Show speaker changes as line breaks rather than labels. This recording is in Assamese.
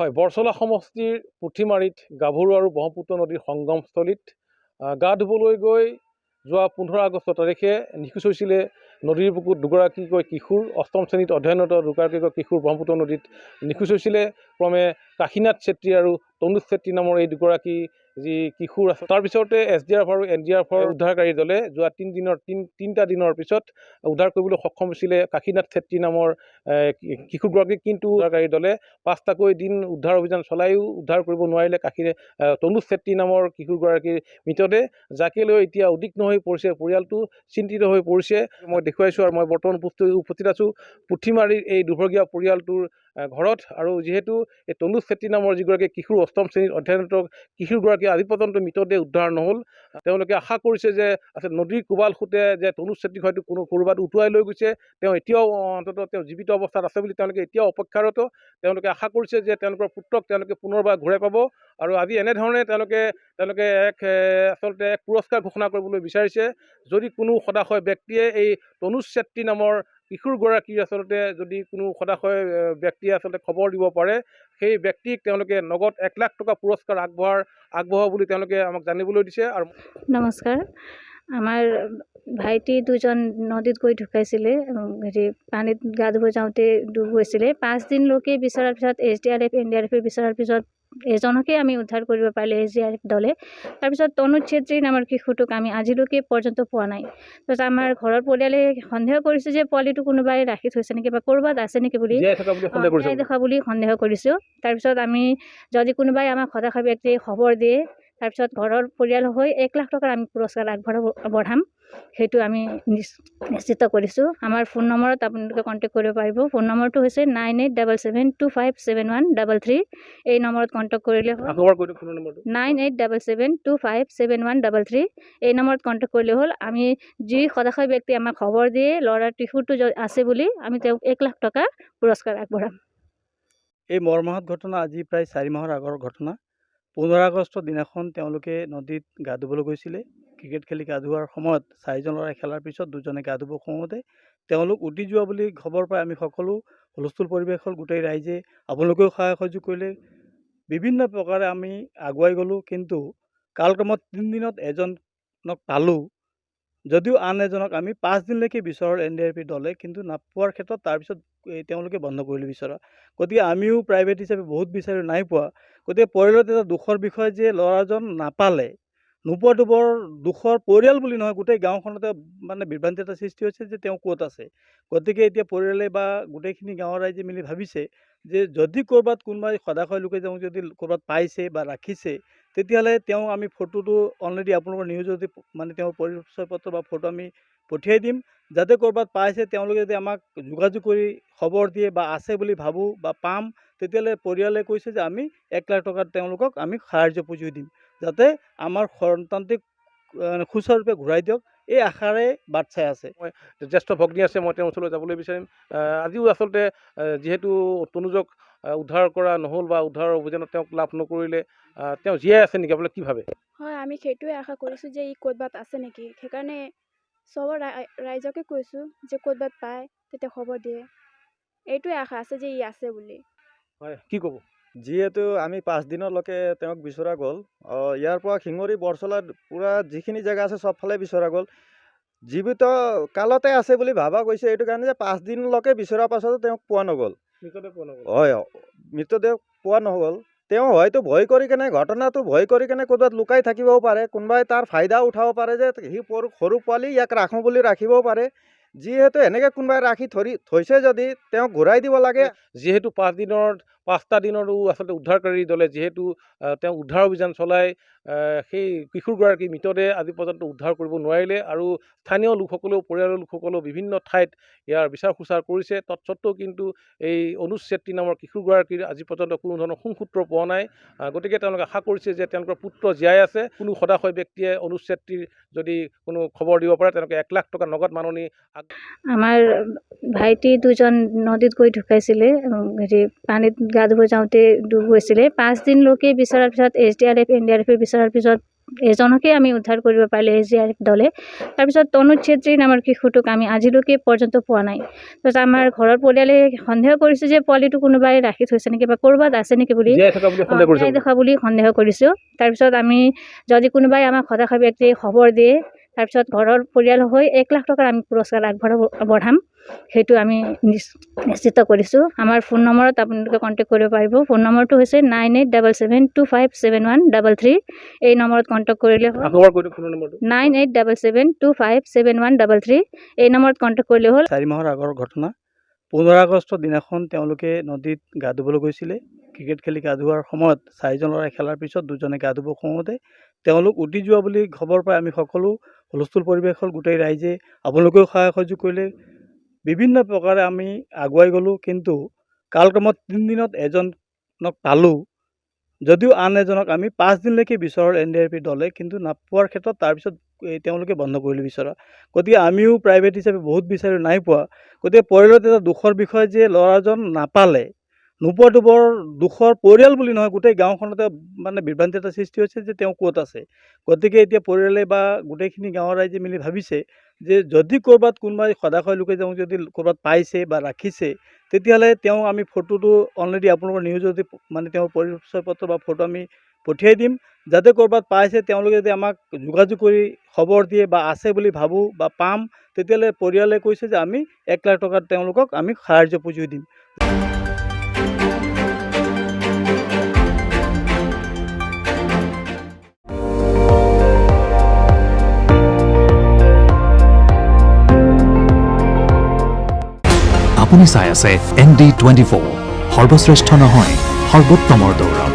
হয়, বৰচলা সমষ্টিৰ পুঠিমাৰীত গাভৰু আৰু ব্ৰহ্মপুত্ৰ নদীৰ সংগমস্থলীত গা ধুবলৈ গৈ যোৱা 15 আগষ্ট তাৰিখে নিখোজ হৈছিলে নদীৰ বুকুত দুগৰাকীকৈ কিশোৰ। অষ্টম শ্ৰেণীত অধ্যয়নৰত দুগৰাকীকৈ কিশোৰ ব্ৰহ্মপুত্ৰ নদীত নিখোজ হৈছিলে। ক্ৰমে কাশীনাথ চেত্ৰী আৰু তনুজ চেত্ৰী নামৰ এই দুগৰাকী যি কিশোৰ আছে, তাৰ পিছতে SDRF আৰু NDRFৰ উদ্ধাৰকাৰী দলে যোৱা তিনিটা দিনৰ পিছত উদ্ধাৰ কৰিবলৈ সক্ষম হৈছিলে কাশীনাথ চেত্ৰী নামৰ কিশোৰগৰাকীক। কিন্তু উদ্ধাৰকাৰী দলে 5টাকৈ দিন উদ্ধাৰ অভিযান চলাইও উদ্ধাৰ কৰিব নোৱাৰিলে তনুজ চেত্ৰী নামৰ কিশোৰগৰাকীৰ মৃতদেহ, যাকে লৈ এতিয়া উদ্বিগ্ন হৈ পৰিছে পৰিয়ালটো, চিন্তিত হৈ পৰিছে। মই দেখুৱাইছোঁ আৰু মই বৰ্তমান উপস্থিত আছোঁ পুঠিমাৰীৰ এই দুৰ্ভগীয়া পৰিয়ালটোৰ ঘৰত। আৰু যিহেতু এই তনুজ চেত্ৰী নামৰ যিগৰাকী কিশোৰ, অষ্টম শ্ৰেণীত অধ্যয়নৰত কিশোৰগৰাকী আজি পৰ্যন্ত মৃতদেহ উদ্ধাৰ নহ'ল। তেওঁলোকে আশা কৰিছে যে নদীৰ কোবাল সোঁতে যে তনুজ চেত্ৰীক হয়তো ক'ৰবাত উটুৱাই লৈ গৈছে। তেওঁ এতিয়াও অন্ততঃ তেওঁ জীৱিত অৱস্থাত আছে বুলি তেওঁলোকে এতিয়াও অপেক্ষাৰত। তেওঁলোকে আশা কৰিছে যে তেওঁলোকৰ পুত্ৰক তেওঁলোকে পুনৰবাৰ ঘূৰাই পাব। আৰু আজি এনেধৰণে তেওঁলোকে আচলতে এক পুৰস্কাৰ ঘোষণা কৰিবলৈ বিচাৰিছে। যদি কোনো সদাশয় ব্যক্তিয়ে এই তনুজ চেত্ৰী নামৰ কিশোৰগৰাকীৰ আচলতে যদি কোনো সদাশয় ব্যক্তিয়ে আচলতে খবৰ দিব পাৰে, সেই ব্যক্তিক তেওঁলোকে নগদ 1 লাখ টকা পুৰস্কাৰ আগবঢ়াব বুলি তেওঁলোকে আমাক জানিবলৈ দিছে। আৰু
নমস্কাৰ, আমাৰ ভাইটি দুজন নদীত গৈ ঢুকাইছিলে। পানীত গা ধুব যাওঁতে ডুব গৈছিলে। 5 দিনলৈকে বিচৰাৰ পিছত SDRF NDRF বিচৰাৰ পিছত এজনকে আমি উদ্ধাৰ কৰিব পাৰিলে SDRF দলে। তাৰপিছত তনুজ চেত্ৰী নামৰ কিশোৰটোক আমি আজিলৈকে পৰ্যন্ত পোৱা নাই। তাৰপিছত আমাৰ ঘৰৰ পৰিয়ালে সন্দেহ কৰিছে যে পোৱালিটো কোনোবাই ৰাখি থৈছে নেকি বা ক'ৰবাত আছে নেকি বুলি সন্দেহ কৰিছোঁ। তাৰপিছত আমি যদি কোনোবাই আমাক সদাশয় ব্যক্তিয়ে খবৰ দিয়ে, তাৰপিছত ঘৰৰ পৰিয়াল হৈ 1 লাখ টকাৰ আমি পুৰস্কাৰ আগবঢ়াম, সেইটো আমি নিশ্চিত কৰিছোঁ। আমাৰ ফোন নম্বৰত আপোনালোকে কণ্টেক্ট কৰিব পাৰিব। ফোন নম্বৰটো হৈছে 9877257133। এই নম্বৰত কণ্টেক্ট কৰিলে হ'ল। 9877257133। এই নম্বৰত কণ্টেক্ট কৰিলে হ'ল। আমি যি সদাশয় ব্যক্তি আমাক খবৰ দিয়ে ল'ৰাৰ কিশোৰটো আছে বুলি, আমি তেওঁক 1 লাখ টকা পুৰস্কাৰ আগবঢ়াম।
এই মৰ্মাহত ঘটনা আজি প্ৰায় 4 মাহৰ আগৰ ঘটনা। 15 আগষ্টৰ দিনাখন তেওঁলোকে নদীত গা ধুবলৈ গৈছিলে। ক্ৰিকেট খেলি গা ধোৱাৰ সময়ত 4জন ল'ৰাই খেলাৰ পিছত 2জনে গা ধুব সোমাওঁতে তেওঁলোক উটি যোৱা বুলি খবৰ পাই আমি সকলো হুলস্থুল পৰিৱেশ হ'ল। গোটেই ৰাইজে আপোনালোকেও সহায় সহযোগ কৰিলে। বিভিন্ন প্ৰকাৰে আমি আগুৱাই গ'লোঁ, কিন্তু কালক্ৰমত 3 দিনত এজনক পালোঁ, যদিও আন এজনক আমি 5 দিনলৈকে বিচৰাৰ NDRF দলে, কিন্তু নাপোৱাৰ ক্ষেত্ৰত তাৰপিছত তেওঁলোকে বন্ধ কৰিলে বিচৰা। গতিকে আমিও প্ৰাইভেট হিচাপে বহুত বিচাৰি নাই পোৱা। গতিকে পৰিয়ালত এটা দুখৰ বিষয় যে ল'ৰাজন নাপালে। নোপোৱাটো বৰ দুখৰ, পৰিয়াল বুলি নহয়, গোটেই গাঁওখনতে মানে বিভ্ৰান্তি এটা সৃষ্টি হৈছে যে তেওঁ ক'ত আছে। গতিকে এতিয়া পৰিয়ালে বা গোটেইখিনি গাঁৱৰ ৰাইজে মিলি ভাবিছে যে যদি ক'ৰবাত কোনোবাই সদাশয় লোকে তেওঁ যদি ক'ৰবাত পাইছে বা ৰাখিছে, তেতিয়াহ'লে তেওঁ আমি ফটোটো অলৰেডি আপোনালোকৰ নিউজত মানে তেওঁৰ পৰিচয় পত্ৰ বা ফটো আমি পঠিয়াই দিম, যাতে ক'ৰবাত পাইছে তেওঁলোকে যদি আমাক যোগাযোগ কৰি খবৰ দিয়ে বা আছে বুলি ভাবোঁ বা পাম, তেতিয়াহ'লে পৰিয়ালে কৈছে যে আমি 1 লাখ টকাত তেওঁলোকক আমি সাহাৰ্য পুঁজি দিম, যাতে আমাৰ সন্তানটিক সুচাৰুৰূপে ঘূৰাই দিয়ক। এই আশাৰে বাট চাই আছে।
মই জ্যেষ্ঠ ভগ্নী আছে, মই তেওঁৰ ওচৰলৈ যাবলৈ বিচাৰিম। আজিও আচলতে যিহেতু তনুজক উদ্ধাৰ কৰা নহ'ল বা উদ্ধাৰৰ অভিযানত তেওঁক লাভ নকৰিলে, তেওঁ জীয়াই আছে নেকি, আপোনালোকে কি ভাবে?
হয়, আমি সেইটোৱে আশা কৰিছোঁ যে ই ক'ৰবাত আছে নেকি। সেইকাৰণে চবৰ ৰাইজকে কৈছোঁ যে ক'ৰবাত পায় তেতিয়া খবৰ দিয়ে। এইটোৱে আশা আছে যে ই আছে বুলি।
হয়, কি ক'ব?
যিহেতু আমি 5 দিনলৈকে তেওঁক বিচৰা গ'ল, ইয়াৰ পৰা শিঙৰি বৰচলাত পূৰা যিখিনি জেগা আছে চবফালে বিচৰা গ'ল। জীৱিত কালতে আছে বুলি ভাবা গৈছে, এইটো কাৰণে যে 5 দিনলৈকে বিচৰাৰ পাছতো তেওঁক পোৱা নগ'ল। হয়, মৃতদেহ পোৱা নগ'ল। তেওঁ হয়তো ভয় কৰি কেনে ক'ৰবাত লুকাই থাকিবও পাৰে। কোনোবাই তাৰ ফাইদা উঠাব পাৰে যে সি সৰু পোৱালি, ইয়াক ৰাখোঁ বুলি ৰাখিবও পাৰে। যিহেতু এনেকৈ কোনোবাই ৰাখি থৈছে, যদি তেওঁক ঘূৰাই দিব লাগে।
যিহেতু 5টা দিনৰো আচলতে উদ্ধাৰকাৰী দলে যিহেতু তেওঁ উদ্ধাৰ অভিযান চলাই সেই কিশোৰগৰাকীৰ মৃতদেহ আজি পৰ্যন্ত উদ্ধাৰ কৰিব নোৱাৰিলে, আৰু স্থানীয় লোকসকলেও, পৰিয়ালৰ লোকসকলেও বিভিন্ন ঠাইত ইয়াৰ বিচাৰ খোচাৰ কৰিছে। তৎসত্ত্বেও কিন্তু এই অনুজ চেত্ৰী নামৰ কিশোৰগৰাকীৰ আজি পৰ্যন্ত কোনো ধৰণৰ সুসূত্ৰ পোৱা নাই। গতিকে তেওঁলোকে আশা কৰিছে যে তেওঁলোকৰ পুত্ৰ জীয়াই আছে। কোনো সদাশয় ব্যক্তিয়ে অনুজ চেত্ৰীৰ যদি কোনো খবৰ দিব পাৰে, তেওঁলোকে 1 লাখ টকা নগদ মাননি।
আমাৰ ভাইটি দুজন নদীত গৈ ঢুকাইছিলে। পানীত গা ধুব যাওঁতে ডুব গৈছিলে। 5 দিনলৈকে বিচৰাৰ পিছত SDRF NDRF বিচৰাৰ পিছত এজনকে আমি উদ্ধাৰ কৰিব পাৰিলোঁ SDRF দলে। তাৰপিছত তনুজ চেত্ৰী নামৰ শিশুটোক আমি আজিলৈকে পৰ্যন্ত পোৱা নাই। তাৰপিছত আমাৰ ঘৰৰ পৰিয়ালে সন্দেহ কৰিছোঁ যে পোৱালিটো কোনোবাই ৰাখি থৈছে নেকি বা ক'ৰবাত আছে নেকি বুলি
জীয়াই থকা বুলি সন্দেহ কৰিছে
জীয়াই থকা বুলি সন্দেহ কৰিছোঁ। তাৰপিছত আমি যদি কোনোবাই আমাক হতাশা ব্যক্তিয়ে খবৰ দিয়ে, তাৰপিছত ঘৰৰ পৰিয়াল হৈ 1 লাখ টকাৰ আমি পুৰস্কাৰ আগবঢ়াম, সেইটো আমি নিশ্চিত কৰিছোঁ। আমাৰ ফোন নম্বৰত আপোনালোকে কণ্টেক্ট কৰিব পাৰিব। ফোন নম্বৰটো হৈছে 9877257133। এই নম্বৰত কণ্টেক্ট কৰিলে হ'ল।
আকৌ এবাৰ কৈ দিয়ক ফোনৰ নম্বৰটো।
9877257133। এই নম্বৰত কণ্টেক্ট কৰিলে হ'ল।
4 মাহৰ আগৰ ঘটনা। 15 আগষ্টৰ দিনাখন তেওঁলোকে নদীত গা ধুবলৈ গৈছিলে। ক্ৰিকেট খেলি গা ধোৱাৰ সময়ত 4জন ল'ৰাই খেলাৰ পিছত 2জনে গা ধুব সোঁতে তেওঁলোক উটি যোৱা বুলি খবৰ পাই আমি সকলো হুলস্থুল পৰিৱেশ হ'ল। গোটেই ৰাইজে আপোনালোকেও সহায় সহযোগ কৰিলে। বিভিন্ন প্ৰকাৰে আমি আগুৱাই গ'লোঁ, কিন্তু কালক্ৰমত 3 দিনত এজনক পালোঁ, যদিও আন এজনক আমি 5 দিনলৈকে বিচৰাৰ NDRF দলে, কিন্তু নাপোৱাৰ ক্ষেত্ৰত তাৰপিছত তেওঁলোকে বন্ধ কৰিলে বিচৰা। গতিকে আমিও প্ৰাইভেট হিচাপে বহুত বিচাৰি নাই পোৱা। গতিকে পৰিয়ালত এটা দুখৰ বিষয় যে ল'ৰাজন নাপালে। নোপোৱাটো বৰ দুখৰ, পৰিয়াল বুলি নহয়, গোটেই গাঁওখনতে মানে বিভ্ৰান্তি এটা সৃষ্টি হৈছে যে তেওঁ ক'ত আছে। গতিকে এতিয়া পৰিয়ালে বা গোটেইখিনি গাঁৱৰ ৰাইজে মিলি ভাবিছে যে যদি ক'ৰবাত কোনোবাই সদাশয় লোকে তেওঁ যদি ক'ৰবাত পাইছে বা ৰাখিছে, তেতিয়াহ'লে তেওঁ আমি ফটোটো অলৰেডি আপোনালোকৰ নিউজ যদি মানে তেওঁৰ পৰিচয় পত্ৰ বা ফটো আমি পঠিয়াই দিম, যাতে ক'ৰবাত পাইছে তেওঁলোকে যদি আমাক যোগাযোগ কৰি খবৰ দিয়ে বা আছে বুলি ভাবোঁ বা পাম, তেতিয়াহ'লে পৰিয়ালে কৈছে যে আমি 1 লাখ টকা তেওঁলোকক আমি সাহাৰ্য পুঁজি দিম।
আপুনি চাই আছে ND24, সৰ্বশ্ৰেষ্ঠ নহয় সৰ্বোত্তমৰ দৌৰ।